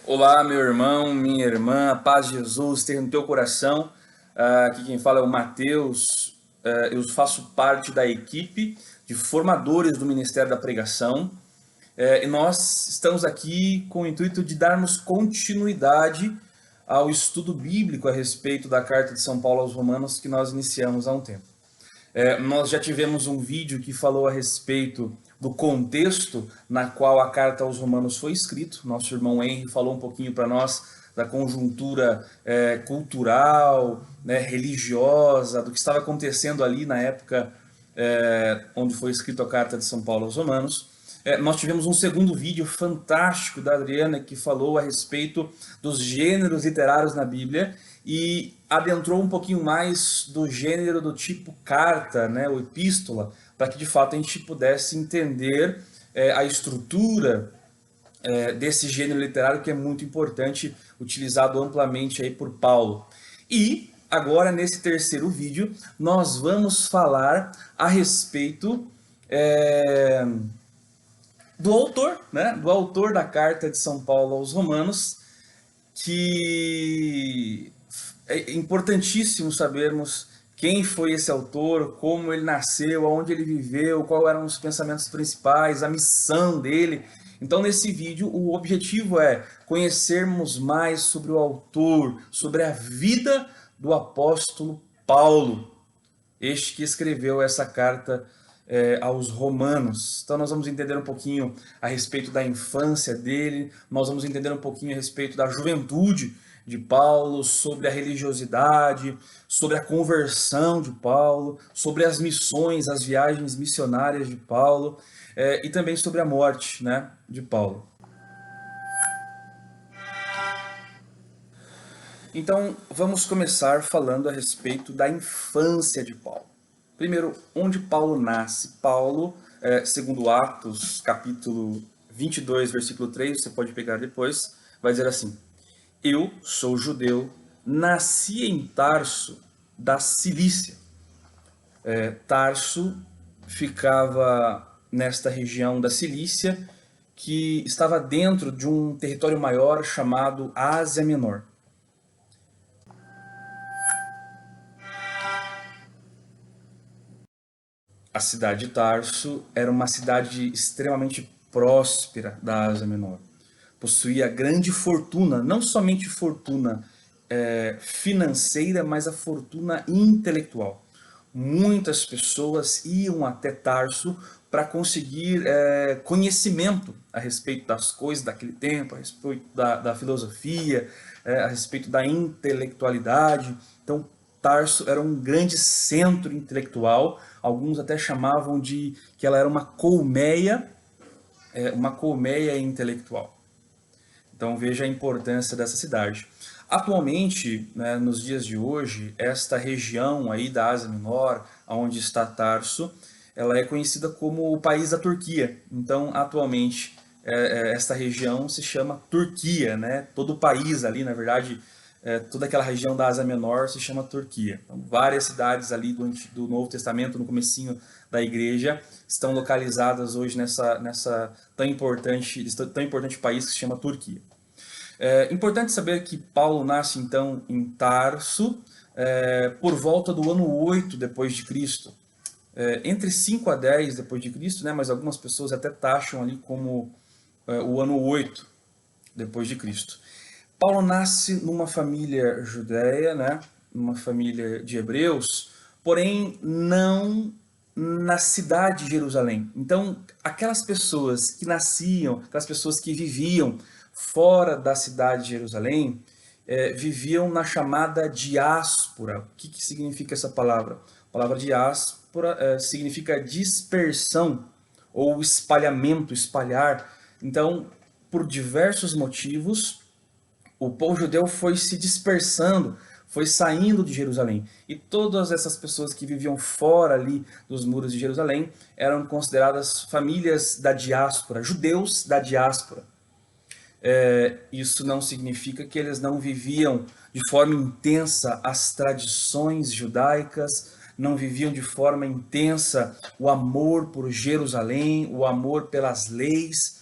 Olá, meu irmão, minha irmã, a paz de Jesus esteja no teu coração. Aqui quem fala é o Mateus. Eu faço parte da equipe de formadores do Ministério da Pregação. E nós estamos aqui com o intuito de darmos continuidade ao estudo bíblico a respeito da Carta de São Paulo aos Romanos que nós iniciamos há um tempo. Nós já tivemos um vídeo que falou a respeito do contexto na qual a carta aos Romanos foi escrita. Nosso irmão Henry falou um pouquinho para nós da conjuntura cultural, né, religiosa, do que estava acontecendo ali na época onde foi escrita a carta de São Paulo aos Romanos. Nós tivemos um segundo vídeo fantástico da Adriana que falou a respeito dos gêneros literários na Bíblia e adentrou um pouquinho mais do gênero do tipo carta, né, ou epístola, para que de fato a gente pudesse entender a estrutura desse gênero literário que é muito importante, utilizado amplamente aí por Paulo. E agora nesse terceiro vídeo nós vamos falar a respeito do autor, né, do autor da carta de São Paulo aos Romanos, que é importantíssimo sabermos quem foi esse autor, como ele nasceu, aonde ele viveu, quais eram os pensamentos principais, a missão dele. Então, nesse vídeo, o objetivo é conhecermos mais sobre o autor, sobre a vida do apóstolo Paulo, este que escreveu essa carta aos Romanos. Então nós vamos entender um pouquinho a respeito da infância dele, nós vamos entender um pouquinho a respeito da juventude de Paulo, sobre a religiosidade, sobre a conversão de Paulo, sobre as missões, as viagens missionárias de Paulo, e também sobre a morte, né, de Paulo. Então vamos começar falando a respeito da infância de Paulo. Primeiro, onde Paulo nasce? Paulo, segundo Atos, capítulo 22, versículo 3, você pode pegar depois, vai dizer assim: Eu sou judeu, nasci em Tarso, da Cilícia. Tarso ficava nesta região da Cilícia, que estava dentro de um território maior chamado Ásia Menor. A cidade de Tarso era uma cidade extremamente próspera da Ásia Menor. Possuía grande fortuna, não somente fortuna financeira, mas a fortuna intelectual. Muitas pessoas iam até Tarso para conseguir conhecimento a respeito das coisas daquele tempo, a respeito da filosofia, a respeito da intelectualidade. Então, Tarso era um grande centro intelectual. Alguns até chamavam de que ela era uma colmeia intelectual. Então veja a importância dessa cidade. Atualmente, né, nos dias de hoje, esta região aí da Ásia Menor, onde está Tarso, ela é conhecida como o país da Turquia. Então, atualmente, esta região se chama Turquia, né? Todo o país ali, na verdade, toda aquela região da Ásia Menor se chama Turquia. Então, várias cidades ali do Novo Testamento, no comecinho da igreja, estão localizadas hoje nessa tão importante país que se chama Turquia. É importante saber que Paulo nasce então em Tarso por volta do ano 8 depois de Cristo. Entre 5 a 10 depois de Cristo, né, mas algumas pessoas até taxam ali como o ano 8 depois de Cristo. Paulo nasce numa família judeia, né, numa família de hebreus, porém não na cidade de Jerusalém. Então, aquelas pessoas que nasciam, aquelas pessoas que viviam fora da cidade de Jerusalém, viviam na chamada diáspora. O que significa essa palavra? A palavra diáspora significa dispersão ou espalhamento, espalhar. Então, por diversos motivos, o povo judeu foi se dispersando, foi saindo de Jerusalém. E todas essas pessoas que viviam fora ali dos muros de Jerusalém eram consideradas famílias da diáspora, judeus da diáspora. Isso não significa que eles não viviam de forma intensa as tradições judaicas, não viviam de forma intensa o amor por Jerusalém, o amor pelas leis,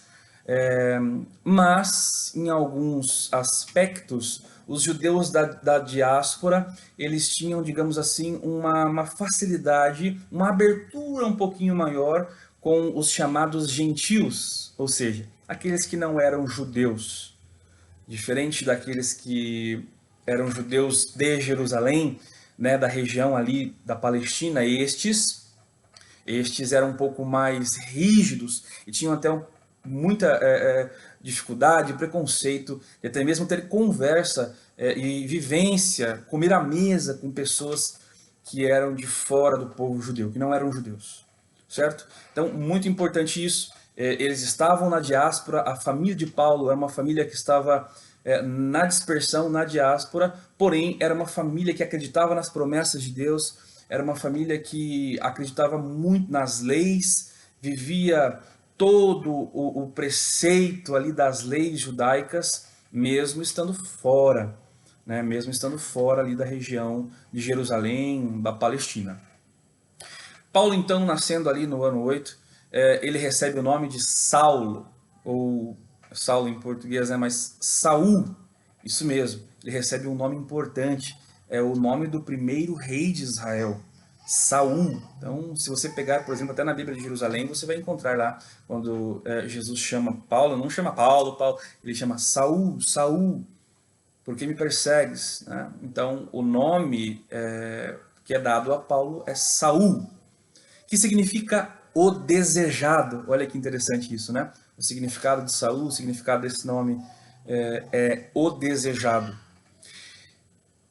Mas, em alguns aspectos, os judeus da diáspora, eles tinham, digamos assim, uma facilidade, uma abertura um pouquinho maior com os chamados gentios, ou seja, aqueles que não eram judeus. Diferente daqueles que eram judeus de Jerusalém, né, da região ali da Palestina, estes eram um pouco mais rígidos e tinham até muita dificuldade, preconceito, de até mesmo ter conversa e vivência, comer à mesa com pessoas que eram de fora do povo judeu, que não eram judeus, certo? Então, muito importante isso. Eles estavam na diáspora, a família de Paulo era uma família que estava na dispersão, na diáspora, porém era uma família que acreditava nas promessas de Deus, era uma família que acreditava muito nas leis, vivia todo o preceito ali das leis judaicas, mesmo estando fora, né? Mesmo estando fora ali da região de Jerusalém, da Palestina. Paulo, então, nascendo ali no ano 8, ele recebe o nome de Saulo, ou Saulo em português, né? Mas Saul, isso mesmo, ele recebe um nome importante, é o nome do primeiro rei de Israel, Saul. Então, se você pegar, por exemplo, até na Bíblia de Jerusalém, você vai encontrar lá, quando Jesus chama Paulo, não chama Paulo, Paulo, ele chama Saul, Saul, por que me persegues? Né? Então, o nome que é dado a Paulo é Saul, que significa o desejado. Olha que interessante isso, né? O significado de Saul, o significado desse nome é o desejado.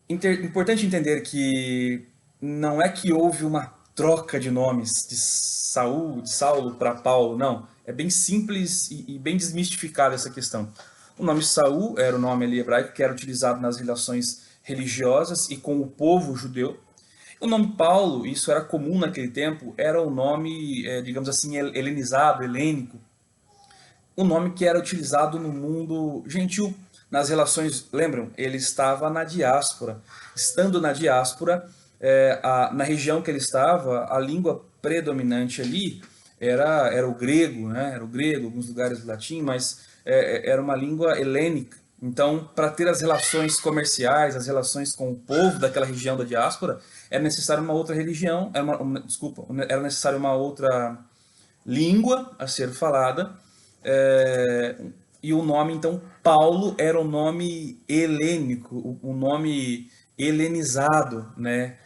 Importante entender que não é que houve uma troca de nomes de Saulo para Paulo, não. É bem simples e bem desmistificada essa questão. O nome Saul era o nome ali hebraico que era utilizado nas relações religiosas e com o povo judeu. O nome Paulo, isso era comum naquele tempo, era o nome, digamos assim, helenizado, helênico, o nome que era utilizado no mundo gentil, nas relações, lembram? Ele estava na diáspora. Estando na diáspora, na região que ele estava, a língua predominante ali era o grego, né? Era o grego, alguns lugares o latim, mas era uma língua helênica. Então, para ter as relações comerciais, as relações com o povo daquela região da diáspora, era necessário uma outra religião, era necessário uma outra língua a ser falada, e o nome, então, Paulo era o nome helênico, o nome helenizado, né,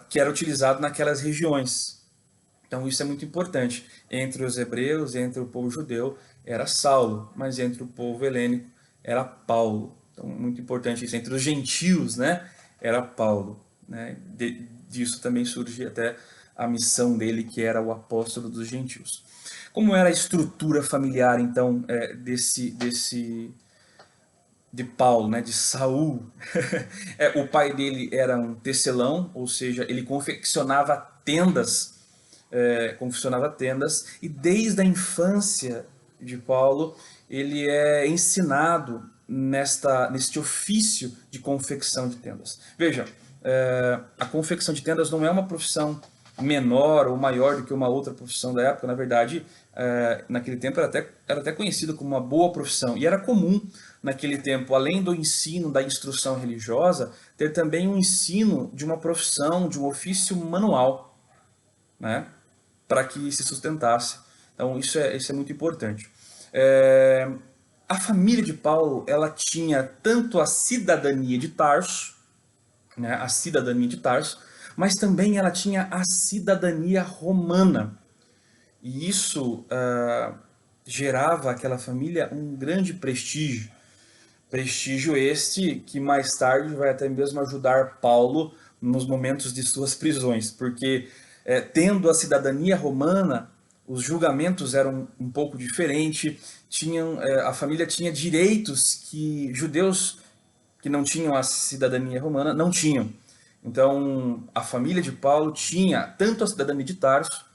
que era utilizado naquelas regiões. Então isso é muito importante. Entre os hebreus, entre o povo judeu, era Saulo, mas entre o povo helênico era Paulo. Então muito importante isso. Entre os gentios, né, era Paulo. Né? Disso também surge até a missão dele, que era o apóstolo dos gentios. Como era a estrutura familiar, então, de Paulo, né, de Saul? O pai dele era um tecelão, ou seja, ele confeccionava tendas, e desde a infância de Paulo, ele é ensinado neste ofício de confecção de tendas. Veja, a confecção de tendas não é uma profissão menor ou maior do que uma outra profissão da época. Na verdade, naquele tempo era até conhecido como uma boa profissão. E era comum, naquele tempo, além do ensino da instrução religiosa, ter também um ensino de uma profissão, de um ofício manual, né, para que se sustentasse. Então, isso é muito importante. A família de Paulo, ela tinha tanto a cidadania de Tarso, né, a cidadania de Tarso, mas também ela tinha a cidadania romana. E isso gerava àquela família um grande prestígio. Prestígio este que mais tarde vai até mesmo ajudar Paulo nos momentos de suas prisões, porque tendo a cidadania romana, os julgamentos eram um pouco diferentes, a família tinha direitos que judeus que não tinham a cidadania romana não tinham. Então, a família de Paulo tinha tanto a cidadania de Tarso,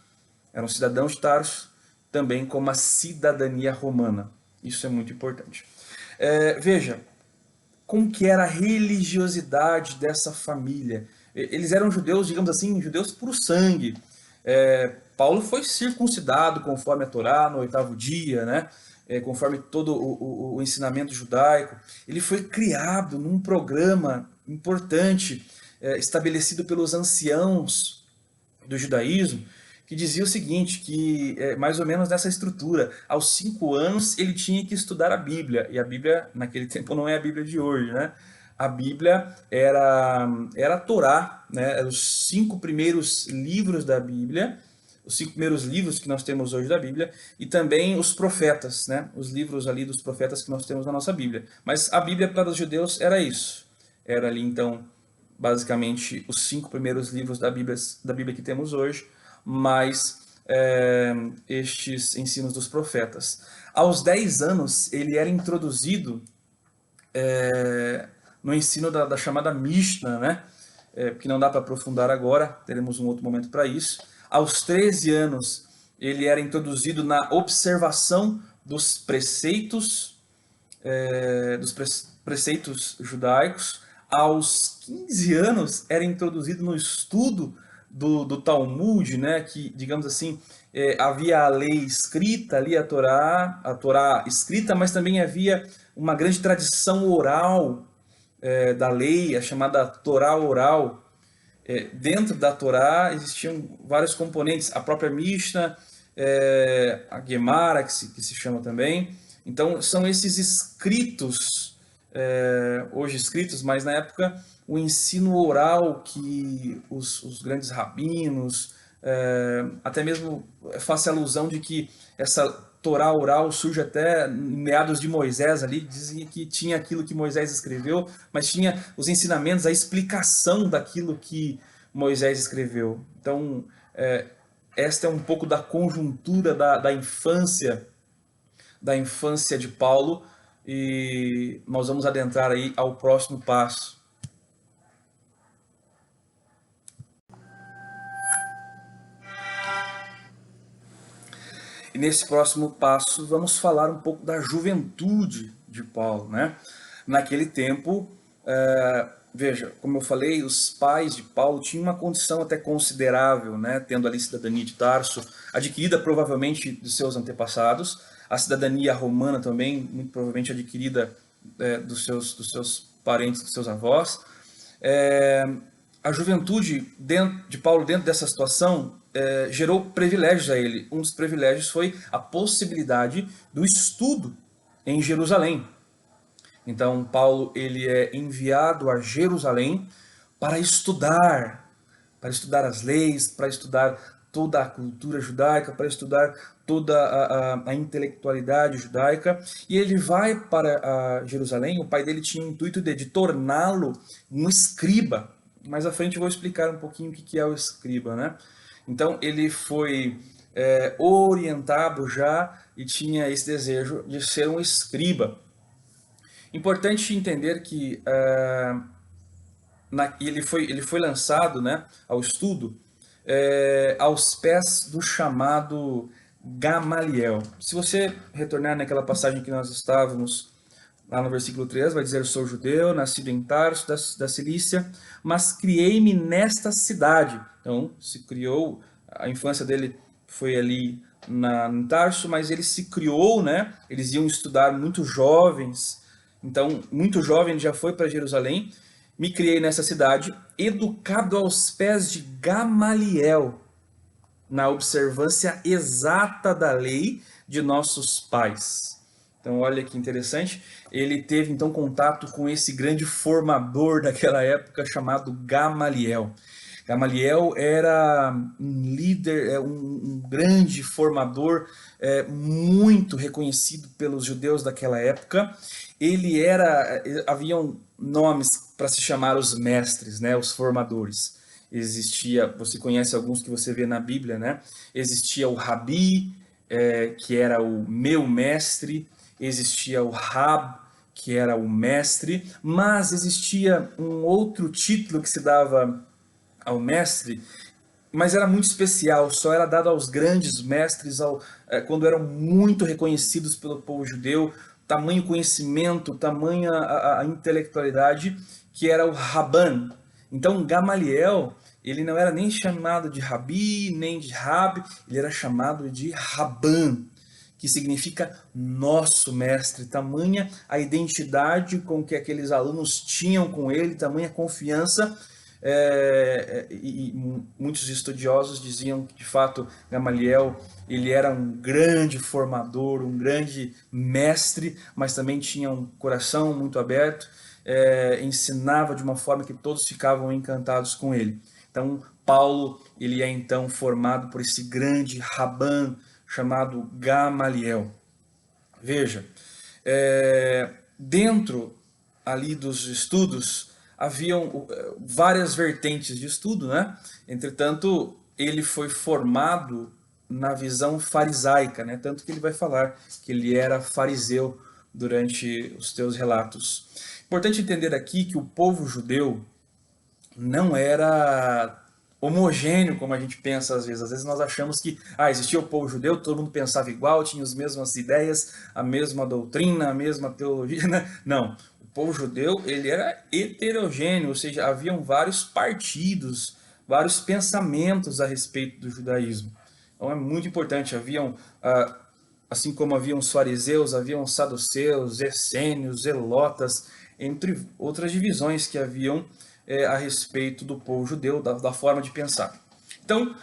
eram cidadãos de Tarso, também como a cidadania romana. Isso é muito importante. Veja, como que era a religiosidade dessa família. Eles eram judeus, digamos assim, judeus por sangue. Paulo foi circuncidado conforme a Torá no 8º dia, né? Conforme todo o ensinamento judaico. Ele foi criado num programa importante, estabelecido pelos anciãos do judaísmo, que dizia o seguinte, que mais ou menos nessa estrutura, aos 5 anos ele tinha que estudar a Bíblia, e a Bíblia naquele tempo não é a Bíblia de hoje, né? A Bíblia era a Torá, né? Eram os 5 primeiros livros da Bíblia, os 5 primeiros livros que nós temos hoje da Bíblia, e também os profetas, né? Os livros ali dos profetas que nós temos na nossa Bíblia. Mas a Bíblia para os judeus era isso. Era ali então basicamente os 5 primeiros livros da Bíblia que temos hoje, mais estes ensinos dos profetas. Aos 10 anos, ele era introduzido no ensino da chamada Mishnah, né? Que não dá para aprofundar agora, teremos um outro momento para isso. Aos 13 anos, ele era introduzido na observação dos preceitos, preceitos judaicos. Aos 15 anos, era introduzido no estudo do Talmud, né? Que, digamos assim, havia a lei escrita ali, a Torá escrita, mas também havia uma grande tradição oral da lei, a chamada Torá oral. Dentro da Torá existiam vários componentes, a própria Mishnah, a Gemara, que se chama também. Então, são esses escritos, hoje escritos, mas na época o ensino oral que os grandes rabinos, até mesmo faz alusão de que essa Torá oral surge até em meados de Moisés ali, dizia que tinha aquilo que Moisés escreveu, mas tinha os ensinamentos, a explicação daquilo que Moisés escreveu. Então, esta é um pouco da conjuntura da infância de Paulo, e nós vamos adentrar aí ao próximo passo. E nesse próximo passo vamos falar um pouco da juventude de Paulo, né? Naquele tempo, veja, como eu falei, os pais de Paulo tinham uma condição até considerável, né? Tendo ali cidadania de Tarso, adquirida provavelmente dos seus antepassados, a cidadania romana também, muito provavelmente adquirida dos seus parentes, dos seus avós. A juventude de Paulo dentro dessa situação gerou privilégios a ele. Um dos privilégios foi a possibilidade do estudo em Jerusalém. Então, Paulo ele é enviado a Jerusalém para estudar as leis, para estudar toda a cultura judaica, para estudar toda a intelectualidade judaica. E ele vai para Jerusalém. O pai dele tinha o intuito de torná-lo um escriba. Mais à frente eu vou explicar um pouquinho o que é o escriba, né? Então ele foi orientado já e tinha esse desejo de ser um escriba. Importante entender que ele foi lançado, né, ao estudo aos pés do chamado Gamaliel. Se você retornar naquela passagem que nós estávamos, lá no versículo 3, vai dizer: sou judeu, nascido em Tarso, da Cilícia, mas criei-me nesta cidade. Então, se criou, a infância dele foi ali em Tarso, mas ele se criou, né? Eles iam estudar muito jovens, então, muito jovem, ele já foi para Jerusalém. Me criei nessa cidade, educado aos pés de Gamaliel, na observância exata da lei de nossos pais. Então, olha que interessante. Ele teve, então, contato com esse grande formador daquela época, chamado Gamaliel. Gamaliel era um líder, um grande formador, muito reconhecido pelos judeus daquela época. Haviam nomes para se chamar os mestres, né, os formadores. Existia, você conhece alguns que você vê na Bíblia, né? Existia o Rabi, que era o meu mestre. Existia o Rab, que era o mestre. Mas existia um outro título que se dava ao mestre, mas era muito especial, só era dado aos grandes mestres, quando eram muito reconhecidos pelo povo judeu, tamanho conhecimento, tamanha a intelectualidade, que era o Raban. Então Gamaliel, ele não era nem chamado de Rabi, nem de Rab, ele era chamado de Rabban, que significa nosso mestre. Tamanha a identidade com que aqueles alunos tinham com ele, tamanha confiança. E muitos estudiosos diziam que, de fato, Gamaliel ele era um grande formador, um grande mestre, mas também tinha um coração muito aberto, ensinava de uma forma que todos ficavam encantados com ele. Então, Paulo ele é então formado por esse grande Rabban chamado Gamaliel. Veja, dentro ali dos estudos haviam várias vertentes de estudo, né? Entretanto, ele foi formado na visão farisaica, né? Tanto que ele vai falar que ele era fariseu durante os teus relatos. Importante entender aqui que o povo judeu não era homogêneo como a gente pensa às vezes. Às vezes nós achamos que existia o povo judeu, todo mundo pensava igual, tinha as mesmas ideias, a mesma doutrina, a mesma teologia. Né? Não, o povo judeu ele era heterogêneo, ou seja, haviam vários partidos, vários pensamentos a respeito do judaísmo. Então é muito importante, assim como haviam os fariseus, haviam os saduceus, essênios, zelotas, entre outras divisões que haviam a respeito do povo judeu, da forma de pensar. Então,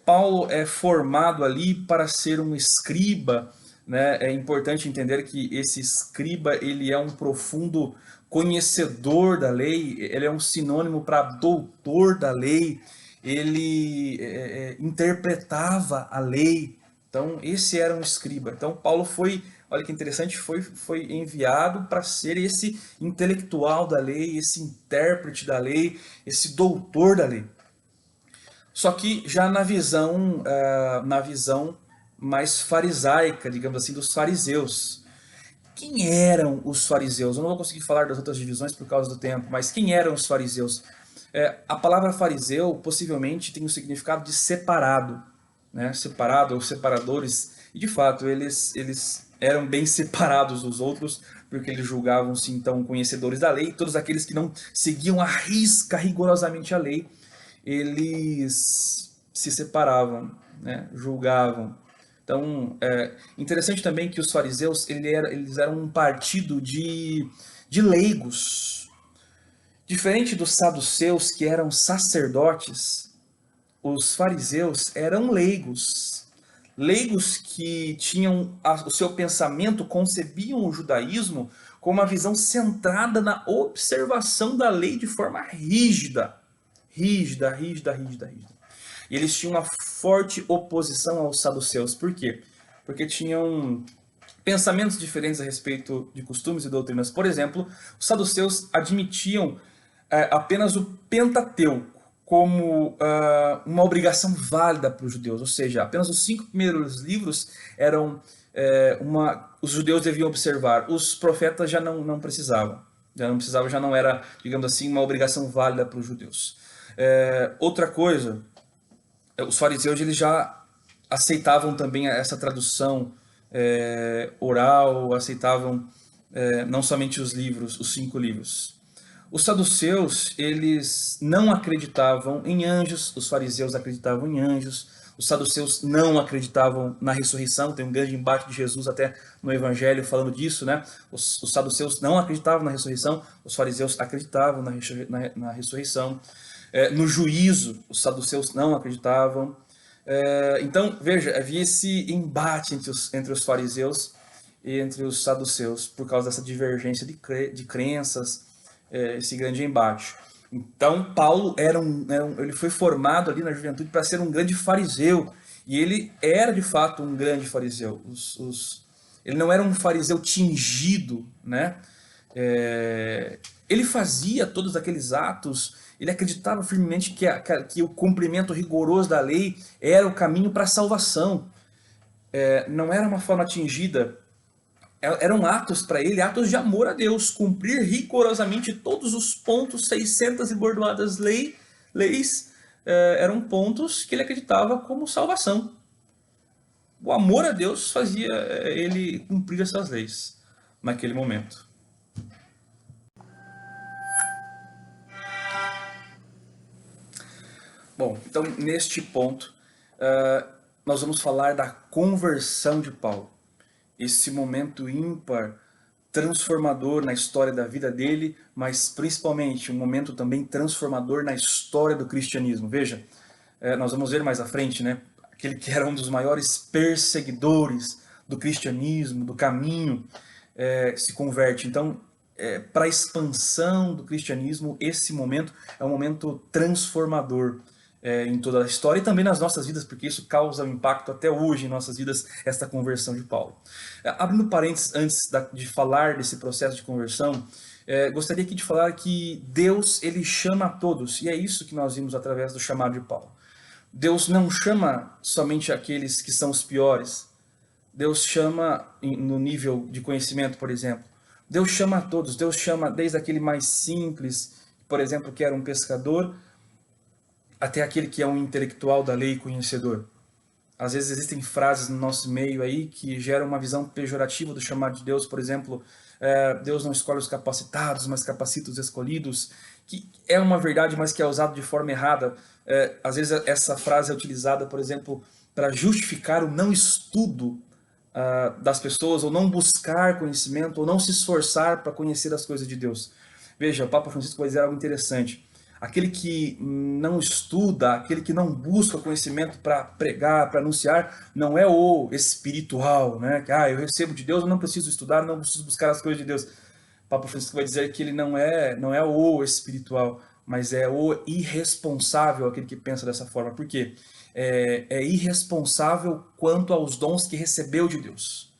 Paulo é formado ali para ser um escriba, né? É importante entender que esse escriba ele é um profundo conhecedor da lei, ele é um sinônimo para doutor da lei, ele interpretava a lei. Então, esse era um escriba. Então, Paulo foi, olha que interessante, foi enviado para ser esse intelectual da lei, esse intérprete da lei, esse doutor da lei. Só que já na visão mais farisaica, digamos assim, dos fariseus. Quem eram os fariseus? Eu não vou conseguir falar das outras divisões por causa do tempo, mas quem eram os fariseus? A palavra fariseu possivelmente tem o significado de separado, né? Separado ou separadores. E de fato, eles eram bem separados dos outros, porque eles julgavam-se então conhecedores da lei. Todos aqueles que não seguiam à risca rigorosamente a lei, eles se separavam, né? Julgavam. Então, é interessante também que os fariseus eles eram um partido de leigos. Diferente dos saduceus, que eram sacerdotes, os fariseus eram leigos. Leigos que tinham o seu pensamento, concebiam o judaísmo com uma visão centrada na observação da lei de forma rígida. Rígida, rígida, rígida, rígida. E eles tinham uma forte oposição aos saduceus. Por quê? Porque tinham pensamentos diferentes a respeito de costumes e doutrinas. Por exemplo, os saduceus admitiam apenas o Pentateuco como uma obrigação válida para os judeus, ou seja, apenas os 5 primeiros livros eram os judeus deviam observar, os profetas já não precisavam, já não era, digamos assim, uma obrigação válida para os judeus. Outra coisa, os fariseus eles já aceitavam também essa tradução oral, aceitavam não somente os livros, os 5 livros. Os saduceus, eles não acreditavam em anjos, os fariseus acreditavam em anjos, os saduceus não acreditavam na ressurreição, tem um grande embate de Jesus até no Evangelho falando disso, né? Os saduceus não acreditavam na ressurreição, os fariseus acreditavam na ressurreição. No juízo, os saduceus não acreditavam. Então, veja, havia esse embate entre os fariseus e entre os saduceus, por causa dessa divergência de crenças, esse grande embate. Então, Paulo ele foi formado ali na juventude para ser um grande fariseu, e ele era de fato um grande fariseu. Ele não era um fariseu tingido, né? Ele fazia todos aqueles atos, ele acreditava firmemente que o cumprimento rigoroso da lei era o caminho para a salvação. Não era uma forma tingida, eram atos para ele, atos de amor a Deus, cumprir rigorosamente todos os pontos, 600 e bordoadas leis, eram pontos que ele acreditava como salvação. O amor a Deus fazia ele cumprir essas leis naquele momento. Bom, então neste ponto, nós vamos falar da conversão de Paulo. Esse momento ímpar, transformador na história da vida dele, mas principalmente um momento também transformador na história do cristianismo. Veja, nós vamos ver mais à frente, né? Aquele que era um dos maiores perseguidores do cristianismo, do caminho, se converte. Então, para a expansão do cristianismo, esse momento é um momento transformador em toda a história e também nas nossas vidas, porque isso causa um impacto até hoje em nossas vidas, esta conversão de Paulo. Abrindo parênteses antes de falar desse processo de conversão, gostaria aqui de falar que Deus, ele chama a todos, e é isso que nós vimos através do chamado de Paulo. Deus não chama somente aqueles que são os piores. Deus chama no nível de conhecimento, por exemplo. Deus chama a todos. Deus chama desde aquele mais simples, por exemplo, que era um pescador, até aquele que é um intelectual da lei conhecedor. Às vezes existem frases no nosso meio aí que geram uma visão pejorativa do chamado de Deus. Por exemplo, Deus não escolhe os capacitados, mas capacita os escolhidos, que é uma verdade, mas que é usado de forma errada. Às vezes essa frase é utilizada, por exemplo, para justificar o não estudo das pessoas, ou não buscar conhecimento, ou não se esforçar para conhecer as coisas de Deus. Veja, o Papa Francisco vai dizer algo interessante. Aquele que não estuda, aquele que não busca conhecimento para pregar, para anunciar, não é o espiritual, né? Que, eu recebo de Deus, eu não preciso estudar, não preciso buscar as coisas de Deus. O Papa Francisco vai dizer que ele não é o espiritual, mas é o irresponsável, aquele que pensa dessa forma. Por quê? É irresponsável quanto aos dons que recebeu de Deus.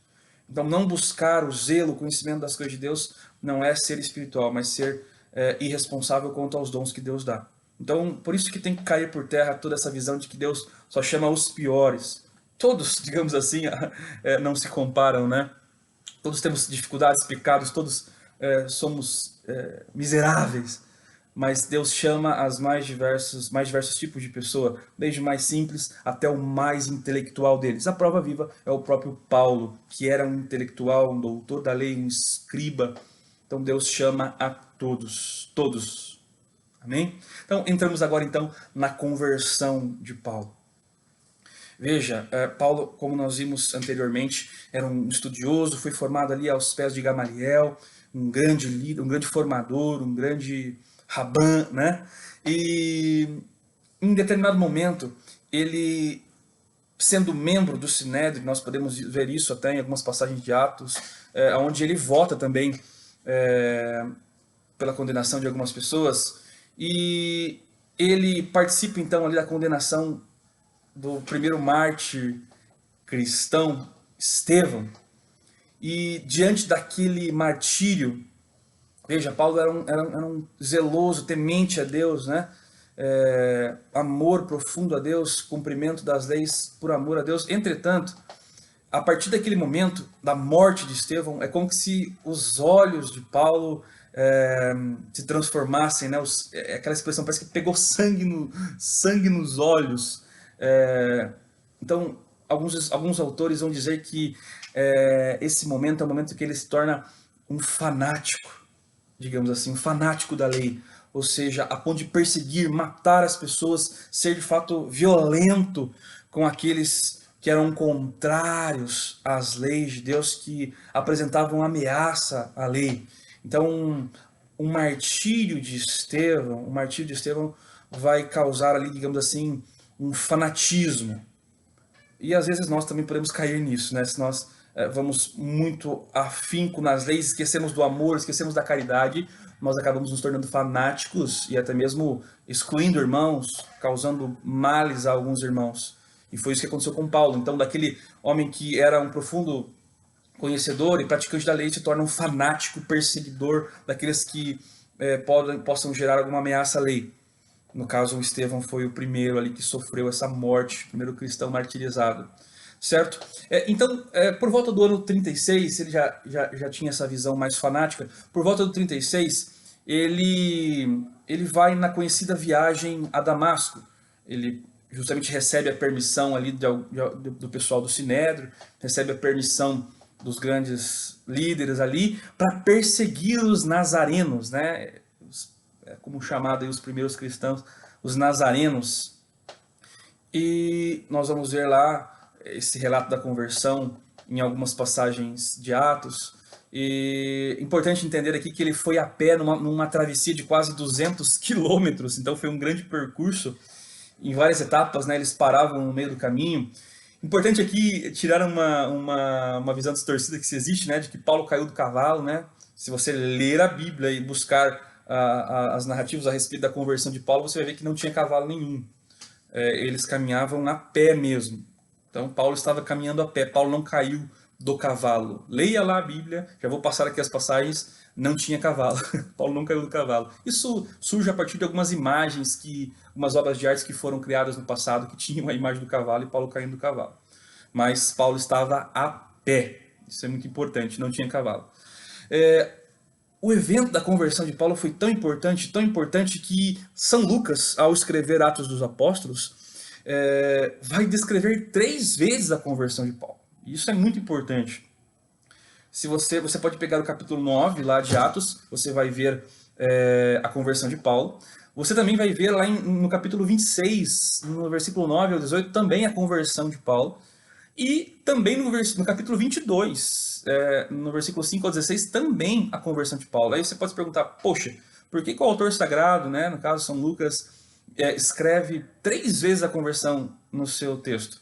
Então, não buscar o zelo, o conhecimento das coisas de Deus, não é ser espiritual, mas ser irresponsável quanto aos dons que Deus dá. Então, por isso que tem que cair por terra toda essa visão de que Deus só chama os piores. Todos, digamos assim, não se comparam, né? Todos temos dificuldades, pecados, todos somos miseráveis. Mas Deus chama os mais diversos tipos de pessoa, desde o mais simples até o mais intelectual deles. A prova viva é o próprio Paulo, que era um intelectual, um doutor da lei, um escriba. Então Deus chama a todos, todos. Amém? Então entramos agora então na conversão de Paulo. Veja, Paulo, como nós vimos anteriormente, era um estudioso, foi formado ali aos pés de Gamaliel, um grande líder, um grande formador, um grande Rabã, né? E em determinado momento, ele, sendo membro do Sinédrio, nós podemos ver isso até em algumas passagens de Atos, onde ele vota também pela condenação de algumas pessoas, e ele participa então ali da condenação do primeiro mártir cristão, Estevão, e diante daquele martírio, veja, Paulo era um zeloso, temente a Deus, né? Amor profundo a Deus, cumprimento das leis por amor a Deus. Entretanto, a partir daquele momento da morte de Estevão, é como se os olhos de Paulo se transformassem, né? Aquela expressão parece que pegou sangue nos olhos. Então, alguns autores vão dizer que esse momento é o momento que ele se torna um fanático, digamos assim, um fanático da lei, ou seja, a ponto de perseguir, matar as pessoas, ser de fato violento com aqueles que eram contrários às leis de Deus, que apresentavam ameaça à lei. Então, o martírio de Estevão vai causar ali, digamos assim, um fanatismo. E às vezes nós também podemos cair nisso, né? Se nós vamos muito afinco nas leis, esquecemos do amor, esquecemos da caridade, nós acabamos nos tornando fanáticos e até mesmo excluindo irmãos, causando males a alguns irmãos. E foi isso que aconteceu com Paulo. Então, daquele homem que era um profundo conhecedor e praticante da lei, se torna um fanático perseguidor daqueles que possam gerar alguma ameaça à lei. No caso, o Estevão foi o primeiro ali que sofreu essa morte, o primeiro cristão martirizado. Certo? Então, por volta do ano 36, ele já tinha essa visão mais fanática. Por volta do 36, ele vai na conhecida viagem a Damasco. Ele justamente recebe a permissão ali do pessoal do Sinédrio, recebe a permissão dos grandes líderes ali para perseguir os nazarenos, né? Como chamado aí os primeiros cristãos, os nazarenos. E nós vamos ver lá esse relato da conversão em algumas passagens de Atos. E é importante entender aqui que ele foi a pé numa travessia de quase 200 quilômetros, então foi um grande percurso em várias etapas, né? Eles paravam no meio do caminho. Importante aqui tirar uma visão distorcida que se existe, né? De que Paulo caiu do cavalo, né? Se você ler a Bíblia e buscar as narrativas a respeito da conversão de Paulo, você vai ver que não tinha cavalo nenhum. Eles caminhavam a pé mesmo. Então Paulo estava caminhando a pé. Paulo não caiu do cavalo. Leia lá a Bíblia, já vou passar aqui as passagens, não tinha cavalo. Paulo não caiu do cavalo. Isso surge a partir de algumas imagens, algumas obras de arte que foram criadas no passado, que tinham a imagem do cavalo e Paulo caindo do cavalo. Mas Paulo estava a pé. Isso é muito importante, não tinha cavalo. O evento da conversão de Paulo foi tão importante que São Lucas, ao escrever Atos dos Apóstolos, vai descrever 3 vezes a conversão de Paulo. Isso é muito importante. Se você pode pegar o capítulo 9 lá de Atos, você vai ver a conversão de Paulo. Você também vai ver lá no capítulo 26, no versículo 9 ao 18, também a conversão de Paulo. E também no capítulo 22, no versículo 5 ao 16, também a conversão de Paulo. Aí você pode se perguntar, poxa, por que o autor sagrado, né, no caso São Lucas, escreve 3 vezes a conversão no seu texto?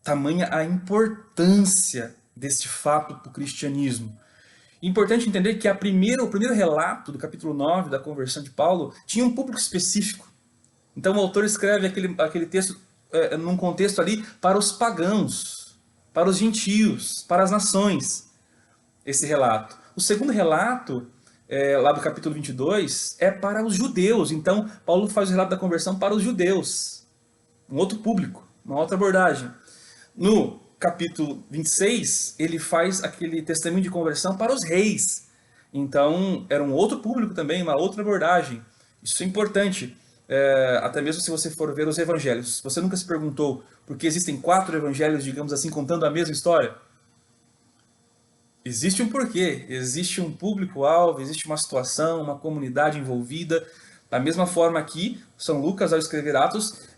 Tamanha a importância deste fato para o cristianismo. Importante entender que o primeiro relato do capítulo 9 da conversão de Paulo tinha um público específico. Então o autor escreve aquele texto num contexto ali para os pagãos, para os gentios, para as nações, esse relato. O segundo relato, lá do capítulo 22, é para os judeus. Então Paulo faz o relato da conversão para os judeus, um outro público, uma outra abordagem. No capítulo 26, ele faz aquele testemunho de conversão para os reis. Então, era um outro público também, uma outra abordagem. Isso é importante. Até mesmo se você for ver os evangelhos. Você nunca se perguntou por que existem 4 evangelhos, digamos assim, contando a mesma história? Existe um porquê, existe um público-alvo, existe uma situação, uma comunidade envolvida. Da mesma forma aqui, São Lucas, ao escrever Atos,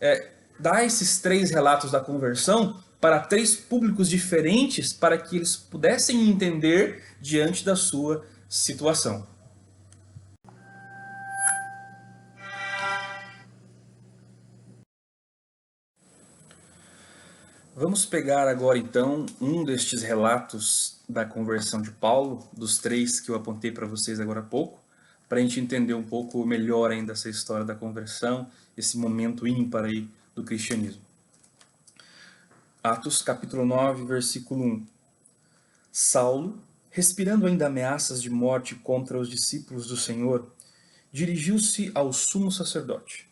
dá esses 3 relatos da conversão para 3 públicos diferentes para que eles pudessem entender diante da sua situação. Vamos pegar agora então um destes relatos da conversão de Paulo, dos 3 que eu apontei para vocês agora há pouco, para a gente entender um pouco melhor ainda essa história da conversão, esse momento ímpar aí do cristianismo. Atos capítulo 9, versículo 1. Saulo, respirando ainda ameaças de morte contra os discípulos do Senhor, dirigiu-se ao sumo sacerdote.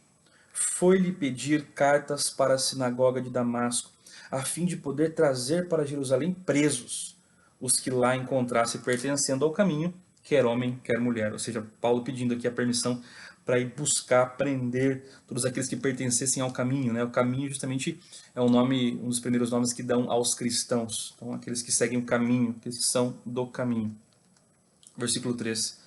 Foi-lhe pedir cartas para a sinagoga de Damasco, a fim de poder trazer para Jerusalém presos os que lá encontrasse pertencendo ao caminho, quer homem, quer mulher. Ou seja, Paulo pedindo aqui a permissão para ir buscar, prender todos aqueles que pertencessem ao caminho, né? O caminho justamente é um dos primeiros nomes que dão aos cristãos. Então, aqueles que seguem o caminho, aqueles que são do caminho. Versículo 3.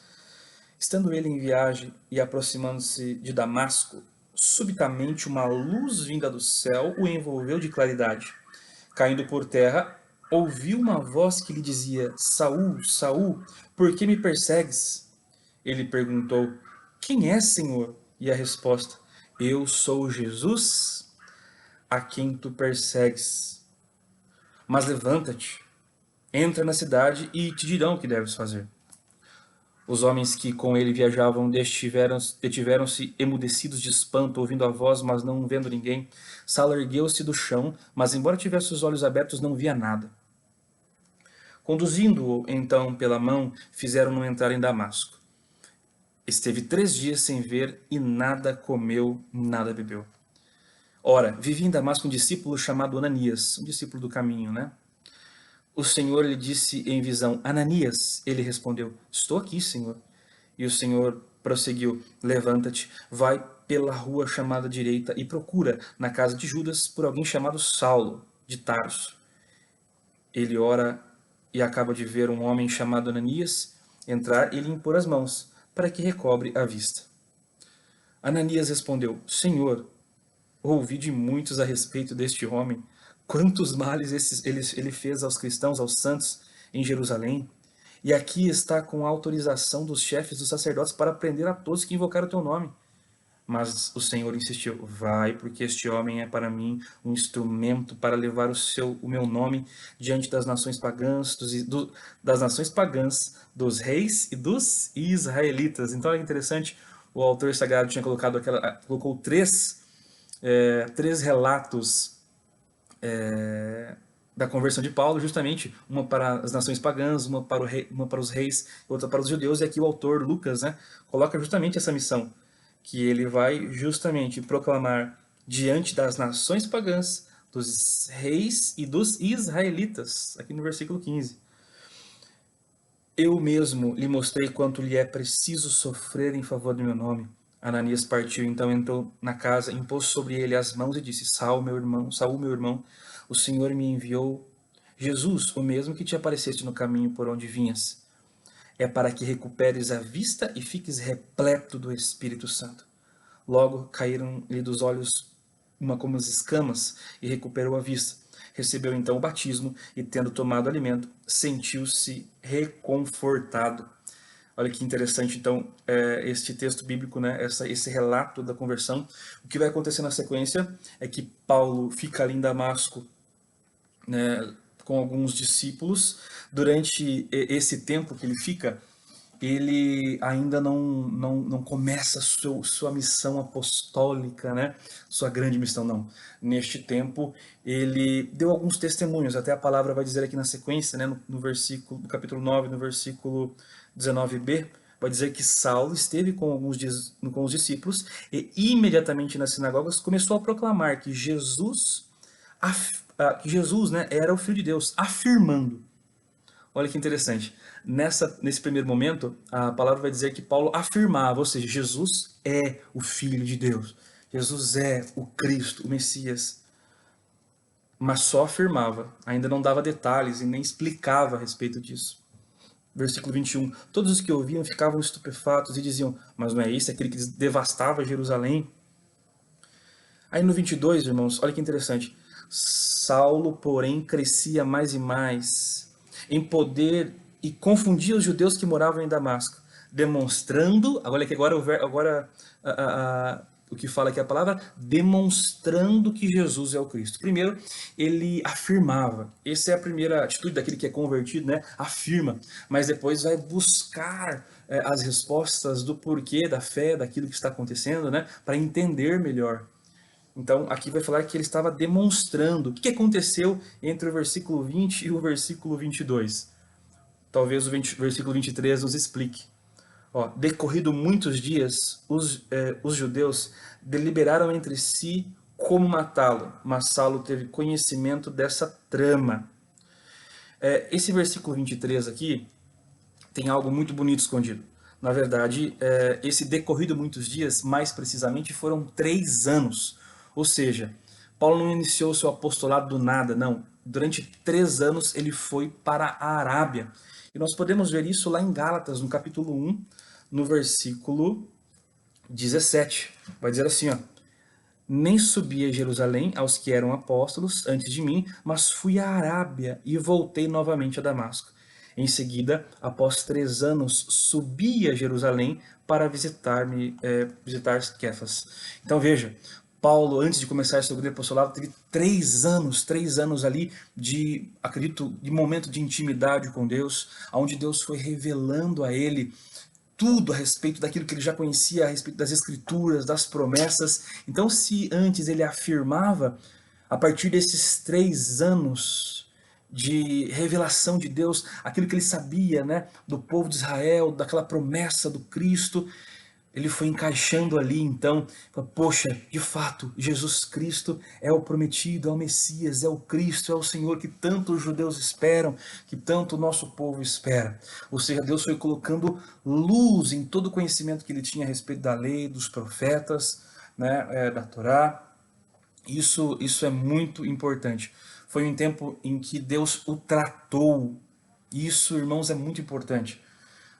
Estando ele em viagem e aproximando-se de Damasco, subitamente uma luz vinda do céu o envolveu de claridade. Caindo por terra, ouviu uma voz que lhe dizia: Saul, Saul, por que me persegues? Ele perguntou: Quem és, Senhor? E a resposta: Eu sou Jesus, a quem tu persegues. Mas levanta-te, entra na cidade e te dirão o que deves fazer. Os homens que com ele viajavam detiveram-se emudecidos de espanto, ouvindo a voz, mas não vendo ninguém. Saulo ergueu-se do chão, mas embora tivesse os olhos abertos, não via nada. Conduzindo-o, então, pela mão, fizeram-no entrar em Damasco. Esteve 3 dias sem ver e nada comeu, nada bebeu. Ora, vivia em Damasco um discípulo chamado Ananias, um discípulo do caminho, né? O Senhor lhe disse em visão: Ananias. Ele respondeu: Estou aqui, Senhor. E o Senhor prosseguiu: Levanta-te, vai pela rua chamada direita e procura na casa de Judas por alguém chamado Saulo, de Tarso. Ele ora e acaba de ver um homem chamado Ananias entrar e lhe impor as mãos, para que recobre a vista. Ananias respondeu: Senhor, ouvi de muitos a respeito deste homem, quantos males ele fez aos cristãos, aos santos em Jerusalém. E aqui está com a autorização dos chefes dos sacerdotes para prender a todos que invocaram o teu nome. Mas o Senhor insistiu: vai, porque este homem é para mim um instrumento para levar o meu nome diante das nações pagãs, das nações pagãs, dos reis e dos israelitas. Então é interessante, o autor sagrado tinha colocou três relatos da conversão de Paulo, justamente uma para as nações pagãs, uma para os reis, outra para os judeus, e aqui o autor Lucas, né, coloca justamente essa missão, que ele vai justamente proclamar diante das nações pagãs, dos reis e dos israelitas, aqui no versículo 15. Eu mesmo lhe mostrei quanto lhe é preciso sofrer em favor do meu nome. Ananias partiu, então entrou na casa, impôs sobre ele as mãos e disse: Saul, meu irmão, o Senhor me enviou Jesus, o mesmo que te apareceste no caminho por onde vinhas. É para que recuperes a vista e fiques repleto do Espírito Santo. Logo caíram-lhe dos olhos uma como as escamas e recuperou a vista. Recebeu então o batismo e, tendo tomado alimento, sentiu-se reconfortado. Olha que interessante, então, este texto bíblico, né, esse relato da conversão. O que vai acontecer na sequência é que Paulo fica ali em Damasco, né, com alguns discípulos. Durante esse tempo que ele fica, ele ainda não começa sua missão apostólica, né? Sua grande missão, não. Neste tempo, ele deu alguns testemunhos, até a palavra vai dizer aqui na sequência, né? No capítulo 9, no versículo 19b, vai dizer que Saulo esteve com os discípulos e imediatamente nas sinagogas começou a proclamar que Jesus, né, era o Filho de Deus, afirmando. Olha que interessante. Nesse primeiro momento, a palavra vai dizer que Paulo afirmava, ou seja, Jesus é o Filho de Deus. Jesus é o Cristo, o Messias. Mas só afirmava, ainda não dava detalhes e nem explicava a respeito disso. Versículo 21. Todos os que ouviam ficavam estupefatos e diziam: mas não é esse aquele que devastava Jerusalém? Aí no 22, irmãos, olha que interessante. Saulo, porém, crescia mais e mais em poder e confundia os judeus que moravam em Damasco, demonstrando, olha que agora o que fala aqui a palavra, demonstrando que Jesus é o Cristo. Primeiro, ele afirmava, essa é a primeira atitude daquele que é convertido, né? Afirma, mas depois vai buscar as respostas do porquê da fé, daquilo que está acontecendo, né? Para entender melhor. Então, aqui vai falar que ele estava demonstrando. O que aconteceu entre o versículo 20 e o versículo 22? Talvez o versículo 23 nos explique. Ó, decorrido muitos dias, os judeus deliberaram entre si como matá-lo, mas Saulo teve conhecimento dessa trama. Esse versículo 23 aqui tem algo muito bonito escondido. Na verdade, esse decorrido muitos dias, mais precisamente, foram 3 anos. Ou seja, Paulo não iniciou seu apostolado do nada, não. Durante 3 anos ele foi para a Arábia. E nós podemos ver isso lá em Gálatas, no capítulo 1, no versículo 17. Vai dizer assim, ó: nem subi a Jerusalém aos que eram apóstolos antes de mim, mas fui à Arábia e voltei novamente a Damasco. Em seguida, após 3 anos, subi a Jerusalém para visitar Kefas. Então veja, Paulo, antes de começar seu grande apostolado, teve 3 anos ali acredito, de momento de intimidade com Deus, onde Deus foi revelando a ele tudo a respeito daquilo que ele já conhecia, a respeito das escrituras, das promessas. Então, se antes ele afirmava, a partir desses 3 anos de revelação de Deus, aquilo que ele sabia, né, do povo de Israel, daquela promessa do Cristo, ele foi encaixando ali, então, poxa, de fato, Jesus Cristo é o prometido, é o Messias, é o Cristo, é o Senhor que tanto os judeus esperam, que tanto o nosso povo espera. Ou seja, Deus foi colocando luz em todo o conhecimento que ele tinha a respeito da lei, dos profetas, né, da Torá. Isso é muito importante. Foi um tempo em que Deus o tratou. Isso, irmãos, é muito importante.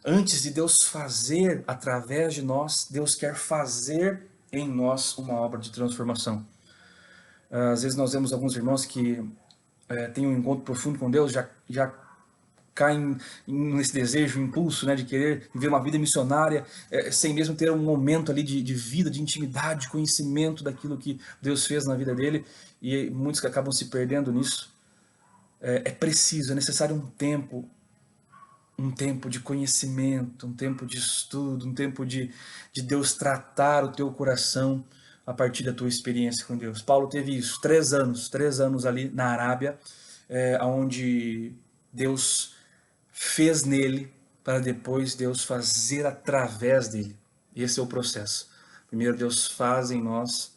Antes de Deus fazer através de nós, Deus quer fazer em nós uma obra de transformação. Às vezes nós vemos alguns irmãos que têm um encontro profundo com Deus, já caem nesse desejo, impulso, né, de querer viver uma vida missionária, sem mesmo ter um momento ali de vida, de intimidade, de conhecimento daquilo que Deus fez na vida dele, e muitos que acabam se perdendo nisso. É preciso, é necessário um tempo de conhecimento, um tempo de estudo, um tempo de Deus tratar o teu coração a partir da tua experiência com Deus. Paulo teve isso, 3 anos ali na Arábia, onde Deus fez nele para depois Deus fazer através dele. Esse é o processo. Primeiro Deus faz em nós,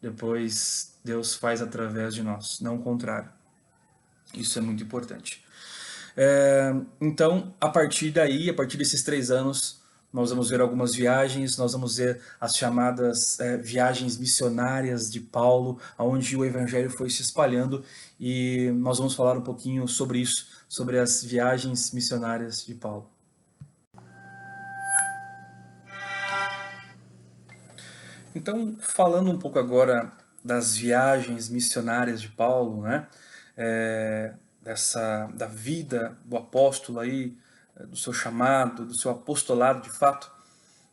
depois Deus faz através de nós, não o contrário. Isso é muito importante. Então, a partir daí, a partir desses 3 anos, nós vamos ver algumas viagens, nós vamos ver as chamadas viagens missionárias de Paulo, onde o evangelho foi se espalhando, e nós vamos falar um pouquinho sobre isso, sobre as viagens missionárias de Paulo. Então, falando um pouco agora das viagens missionárias de Paulo, né? Da vida do apóstolo aí, do seu chamado, do seu apostolado de fato,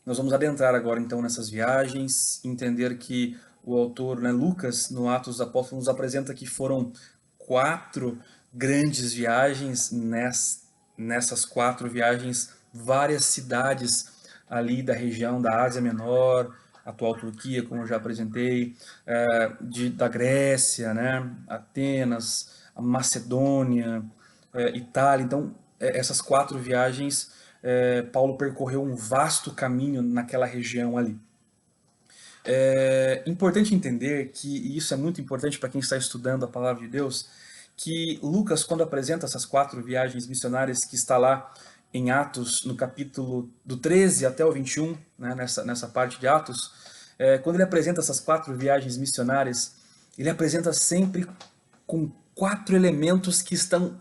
nós vamos adentrar agora então nessas viagens, entender que o autor, né, Lucas, no Atos dos Apóstolos, nos apresenta que foram 4 grandes viagens. Nessas 4 viagens, várias cidades ali da região da Ásia Menor, atual Turquia, como eu já apresentei, da Grécia, né, Atenas, a Macedônia, Itália. Então, essas 4 viagens, Paulo percorreu um vasto caminho naquela região ali. É importante entender que, e isso é muito importante para quem está estudando a palavra de Deus, que Lucas, quando apresenta essas 4 viagens missionárias que está lá em Atos, no capítulo do 13 até o 21, né, nessa parte de Atos, quando ele apresenta essas 4 viagens missionárias, ele apresenta sempre com 4 elementos que estão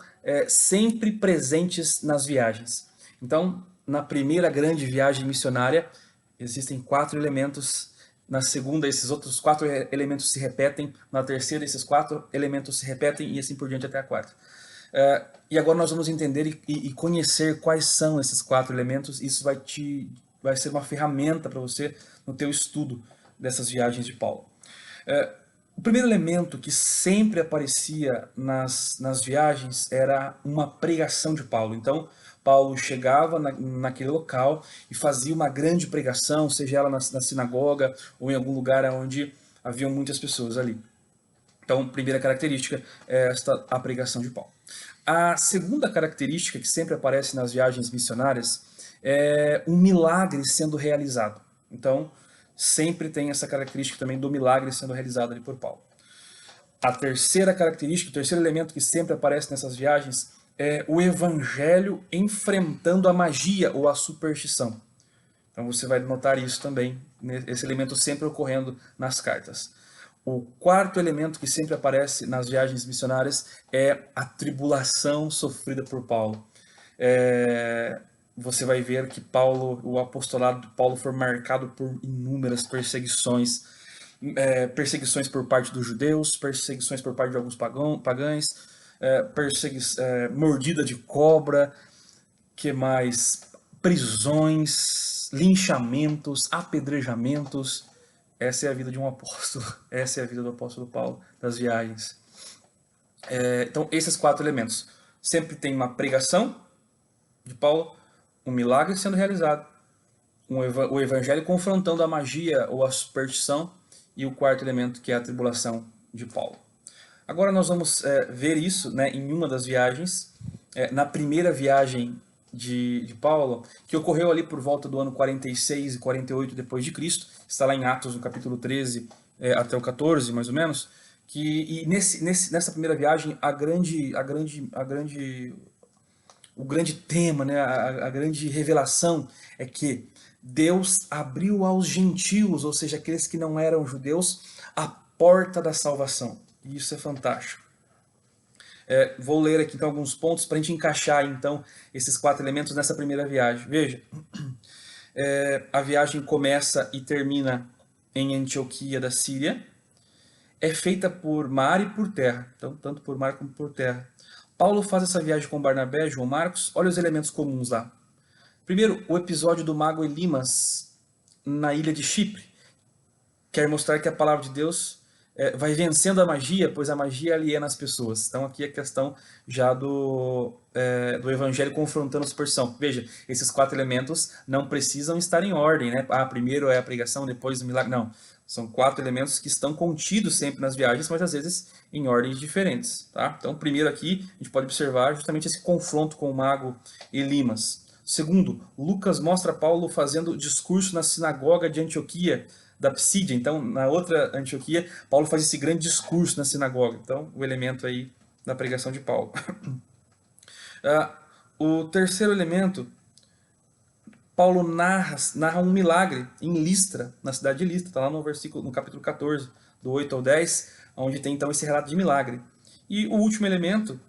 sempre presentes nas viagens. Então, na primeira grande viagem missionária, existem 4 elementos. Na segunda, esses outros 4 elementos se repetem. Na terceira, esses 4 elementos se repetem, e assim por diante até a quarta. E agora nós vamos entender e conhecer quais são esses 4 elementos. Isso vai ser uma ferramenta para você no teu estudo dessas viagens de Paulo. O primeiro elemento que sempre aparecia nas viagens era uma pregação de Paulo. Então, Paulo chegava naquele local e fazia uma grande pregação, seja ela na sinagoga ou em algum lugar onde haviam muitas pessoas ali. Então, primeira característica é a pregação de Paulo. A segunda característica que sempre aparece nas viagens missionárias é um milagre sendo realizado. Então, sempre tem essa característica também do milagre sendo realizado ali por Paulo. A terceira característica, o terceiro elemento que sempre aparece nessas viagens é o evangelho enfrentando a magia ou a superstição. Então você vai notar isso também, esse elemento sempre ocorrendo nas cartas. O quarto elemento que sempre aparece nas viagens missionárias é a tribulação sofrida por Paulo. Você vai ver que o apostolado de Paulo foi marcado por inúmeras perseguições, perseguições por parte dos judeus, perseguições por parte de alguns pagãos, mordida de cobra, que mais? Prisões, linchamentos, apedrejamentos. Essa é a vida de um apóstolo, essa é a vida do apóstolo Paulo, das viagens. Então, esses 4 elementos. Sempre tem uma pregação de Paulo, um milagre sendo realizado, o evangelho confrontando a magia ou a superstição, e o quarto elemento, que é a tribulação de Paulo. Agora nós vamos ver isso, né, em uma das viagens, na primeira viagem de Paulo, que ocorreu ali por volta do ano 46 e 48 depois de Cristo, está lá em Atos, no capítulo 13 até o 14, mais ou menos, nessa primeira viagem, o grande tema, né, a grande revelação é que Deus abriu aos gentios, ou seja, aqueles que não eram judeus, a porta da salvação. E isso é fantástico. Vou ler aqui então alguns pontos para a gente encaixar então esses 4 elementos nessa primeira viagem. Veja, a viagem começa e termina em Antioquia da Síria, é feita por mar e por terra, então tanto por mar como por terra. Paulo faz essa viagem com Barnabé, João Marcos, olha os elementos comuns lá. Primeiro, o episódio do mago Elimas na ilha de Chipre. Quer mostrar que a palavra de Deus vai vencendo a magia, pois a magia aliena as pessoas. Então aqui a questão já do evangelho confrontando a superstição. Veja, esses 4 elementos não precisam estar em ordem, né? Primeiro é a pregação, depois o milagre. Não, são 4 elementos que estão contidos sempre nas viagens, mas às vezes em ordens diferentes. Tá? Então primeiro aqui a gente pode observar justamente esse confronto com o mago Elimas. Segundo, Lucas mostra Paulo fazendo discurso na sinagoga de Antioquia, da Psídia. Então, na outra Antioquia, Paulo faz esse grande discurso na sinagoga. Então, o elemento aí da pregação de Paulo. O terceiro elemento, Paulo narra um milagre em Listra, na cidade de Listra. Está lá no capítulo 14, do 8 ao 10, onde tem então esse relato de milagre. E o último elemento,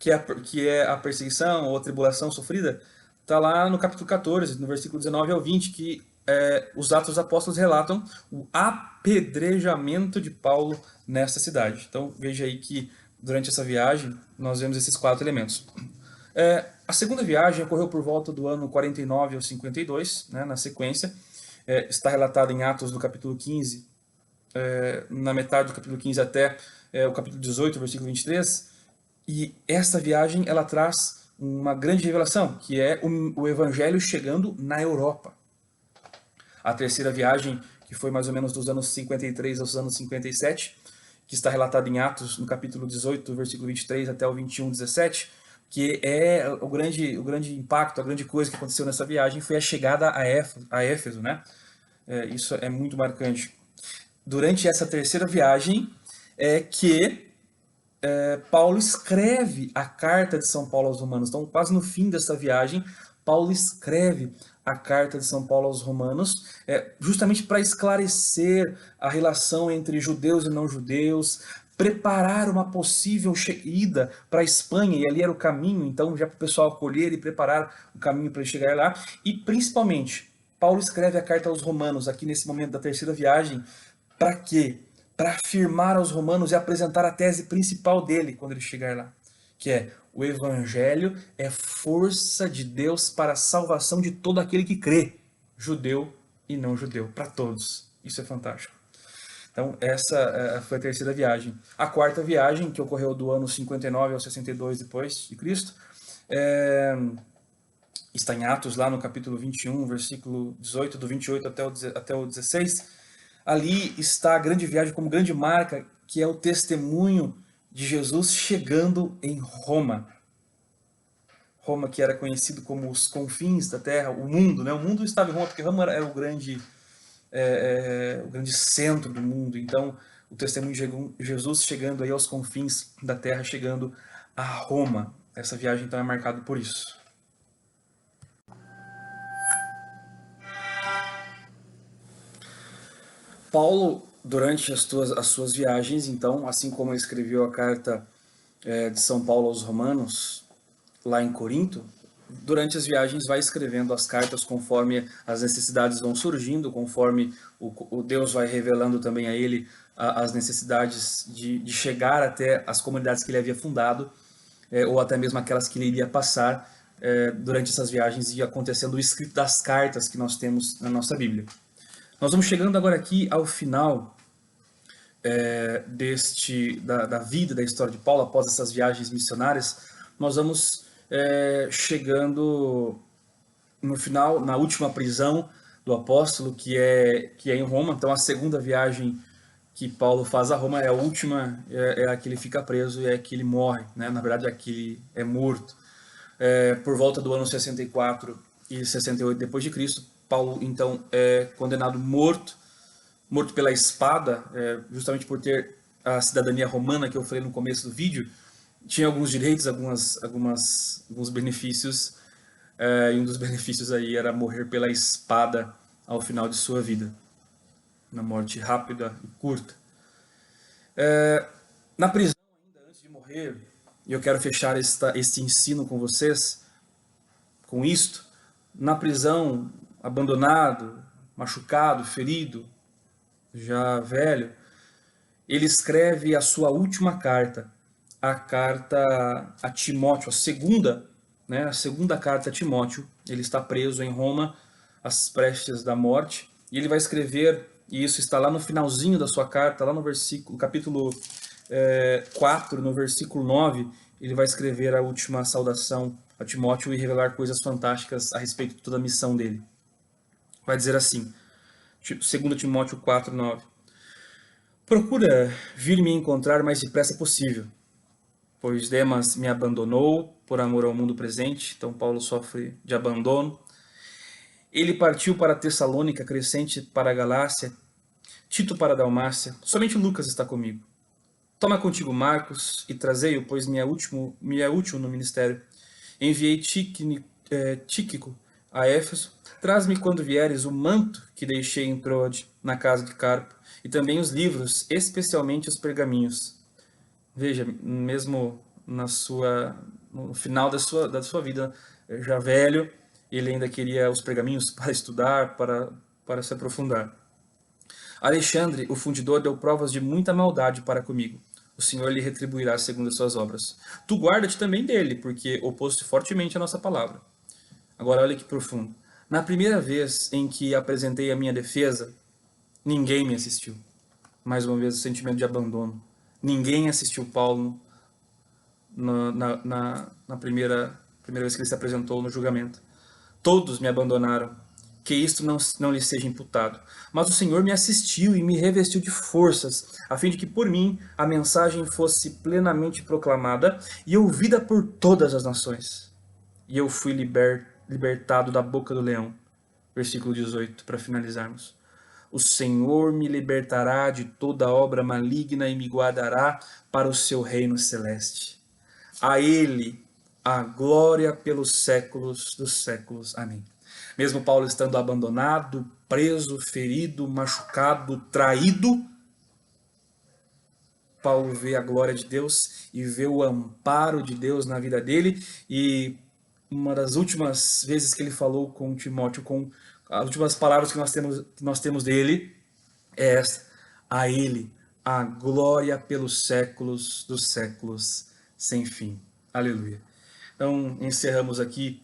que é a perseguição ou a tribulação sofrida, está lá no capítulo 14, no versículo 19 ao 20, que os Atos dos Apóstolos relatam o apedrejamento de Paulo nessa cidade. Então veja aí que durante essa viagem nós vemos esses 4 elementos. A segunda viagem ocorreu por volta do ano 49 ao 52, né, na sequência. Está relatado em Atos do capítulo 15, na metade do capítulo 15 até o capítulo 18, versículo 23. E essa viagem ela traz uma grande revelação, que é o evangelho chegando na Europa. A terceira viagem, que foi mais ou menos dos anos 53 aos anos 57, que está relatada em Atos, no capítulo 18, versículo 23 até o 21, 17, que é o grande impacto, a grande coisa que aconteceu nessa viagem foi a chegada a Éfeso, né? Isso é muito marcante. Durante essa terceira viagem é que Paulo escreve a carta de São Paulo aos Romanos. Então, quase no fim dessa viagem, Paulo escreve a carta de São Paulo aos Romanos, justamente para esclarecer a relação entre judeus e não judeus, preparar uma possível ida para a Espanha, e ali era o caminho, então já para o pessoal acolher e preparar o caminho para chegar lá, e principalmente, Paulo escreve a carta aos Romanos, aqui nesse momento da terceira viagem, para quê? Para afirmar aos romanos e apresentar a tese principal dele quando ele chegar lá, que é: o evangelho é força de Deus para a salvação de todo aquele que crê, judeu e não judeu, para todos. Isso é fantástico. Então essa foi a terceira viagem. A quarta viagem, que ocorreu do ano 59 ao 62 depois de Cristo, está em Atos, lá no capítulo 21, versículo 18, do 28 até o 16. Ali está a grande viagem como grande marca, que é o testemunho de Jesus chegando em Roma. Roma, que era conhecido como os confins da terra, o mundo, né? O mundo estava em Roma, porque Roma era o grande centro do mundo. Então, o testemunho de Jesus chegando aí aos confins da terra, chegando a Roma. Essa viagem então é marcada por isso. Paulo, durante as suas viagens, então, assim como ele escreveu a carta de São Paulo aos Romanos, lá em Corinto, durante as viagens vai escrevendo as cartas conforme as necessidades vão surgindo, conforme o Deus vai revelando também a ele as necessidades de chegar até as comunidades que ele havia fundado, ou até mesmo aquelas que ele iria passar durante essas viagens, e acontecendo o escrito das cartas que nós temos na nossa Bíblia. Nós vamos chegando agora aqui ao final da vida, da história de Paulo, após essas viagens missionárias. Nós vamos chegando no final, na última prisão do apóstolo, que é em Roma. Então a segunda viagem que Paulo faz a Roma é a última, é a que ele fica preso e é a que ele morre, né? Na verdade é a que ele é morto. Por volta do ano 64 e 68 depois de Cristo, Paulo então é condenado morto pela espada, justamente por ter a cidadania romana que eu falei no começo do vídeo. Tinha alguns direitos, alguns benefícios, e um dos benefícios aí era morrer pela espada ao final de sua vida, na morte rápida e curta. Na prisão, ainda antes de morrer, e eu quero fechar este ensino com vocês, com isto, na prisão, abandonado, machucado, ferido, já velho, ele escreve a sua última carta, a carta a Timóteo, a segunda carta a Timóteo. Ele está preso em Roma, às prestes da morte, e ele vai escrever, e isso está lá no finalzinho da sua carta, lá no capítulo 4, no versículo 9, ele vai escrever a última saudação a Timóteo e revelar coisas fantásticas a respeito de toda a missão dele. Vai dizer assim, 2 Timóteo 4, 9. Procura vir me encontrar o mais depressa possível, pois Demas me abandonou por amor ao mundo presente, então Paulo sofre de abandono. Ele partiu para Tessalônica, Crescente para a Galácia, Tito para a Dalmácia, somente Lucas está comigo. Toma contigo Marcos e trazei-o, pois me é útil no ministério. Enviei Tíquico a Éfeso. Traz-me quando vieres o manto que deixei em Troade, na casa de Carpo, e também os livros, especialmente os pergaminhos. Veja, mesmo no final da sua vida, já velho, ele ainda queria os pergaminhos para estudar, para se aprofundar. Alexandre, o fundidor, deu provas de muita maldade para comigo. O Senhor lhe retribuirá segundo as suas obras. Tu guarda-te também dele, porque opôs-te fortemente à nossa palavra. Agora olha que profundo. Na primeira vez em que apresentei a minha defesa, ninguém me assistiu. Mais uma vez o sentimento de abandono. Ninguém assistiu Paulo na primeira vez que ele se apresentou no julgamento. Todos me abandonaram, que isto não lhe seja imputado. Mas o Senhor me assistiu e me revestiu de forças, a fim de que por mim a mensagem fosse plenamente proclamada e ouvida por todas as nações. E eu fui libertado da boca do leão. Versículo 18, para finalizarmos. O Senhor me libertará de toda obra maligna e me guardará para o seu reino celeste. A Ele a glória pelos séculos dos séculos. Amém. Mesmo Paulo estando abandonado, preso, ferido, machucado, traído, Paulo vê a glória de Deus e vê o amparo de Deus na vida dele. E uma das últimas vezes que ele falou com Timóteo, com as últimas palavras que nós temos dele, é esta: a Ele a glória pelos séculos dos séculos, sem fim. Aleluia. Então, encerramos aqui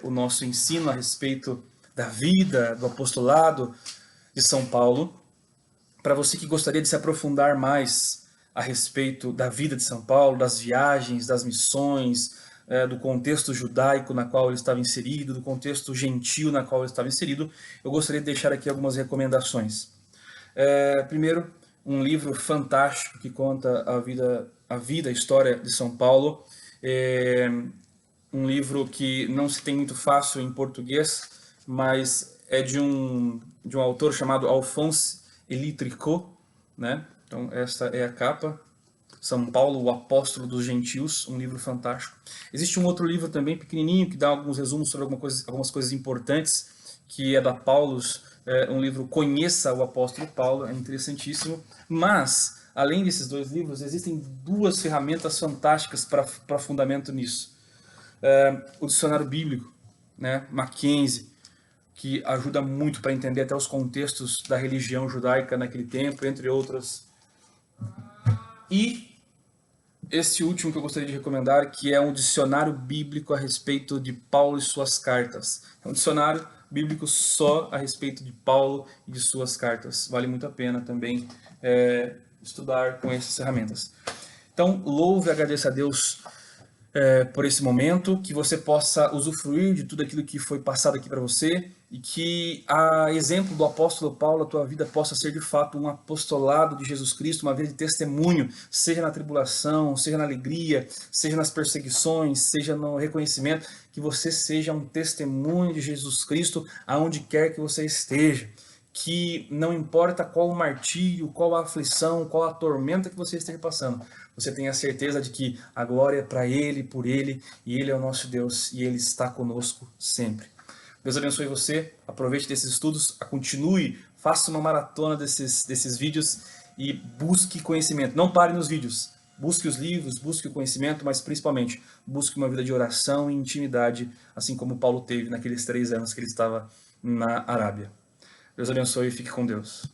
o nosso ensino a respeito da vida, do apostolado de São Paulo. Para você que gostaria de se aprofundar mais a respeito da vida de São Paulo, das viagens, das missões, do contexto judaico na qual ele estava inserido, do contexto gentil na qual ele estava inserido, eu gostaria de deixar aqui algumas recomendações. Primeiro, um livro fantástico que conta a história de São Paulo. Um livro que não se tem muito fácil em português, mas é de um autor chamado Alphonse Élie Tricot, né? Então essa é a capa. São Paulo, o Apóstolo dos Gentios, um livro fantástico. Existe um outro livro também pequenininho que dá alguns resumos sobre algumas coisas importantes, que é da Paulus, um livro Conheça o Apóstolo Paulo, é interessantíssimo. Mas, além desses dois livros, existem duas ferramentas fantásticas para fundamento nisso. O dicionário bíblico, né, Mackenzie, que ajuda muito para entender até os contextos da religião judaica naquele tempo, entre outras. E este último que eu gostaria de recomendar, que é um dicionário bíblico a respeito de Paulo e suas cartas. É um dicionário bíblico só a respeito de Paulo e de suas cartas. Vale muito a pena também estudar com essas ferramentas. Então, louve e agradeça a Deus por esse momento, que você possa usufruir de tudo aquilo que foi passado aqui para você e que, a exemplo do apóstolo Paulo, a tua vida possa ser de fato um apostolado de Jesus Cristo, uma vida de testemunho, seja na tribulação, seja na alegria, seja nas perseguições, seja no reconhecimento, que você seja um testemunho de Jesus Cristo aonde quer que você esteja. Que não importa qual o martírio, qual a aflição, qual a tormenta que você esteja passando, você tenha certeza de que a glória é para Ele, por Ele, e Ele é o nosso Deus, e Ele está conosco sempre. Deus abençoe você, aproveite desses estudos, continue, faça uma maratona desses vídeos e busque conhecimento. Não pare nos vídeos, busque os livros, busque o conhecimento, mas principalmente busque uma vida de oração e intimidade, assim como Paulo teve naqueles 3 anos que ele estava na Arábia. Deus abençoe e fique com Deus.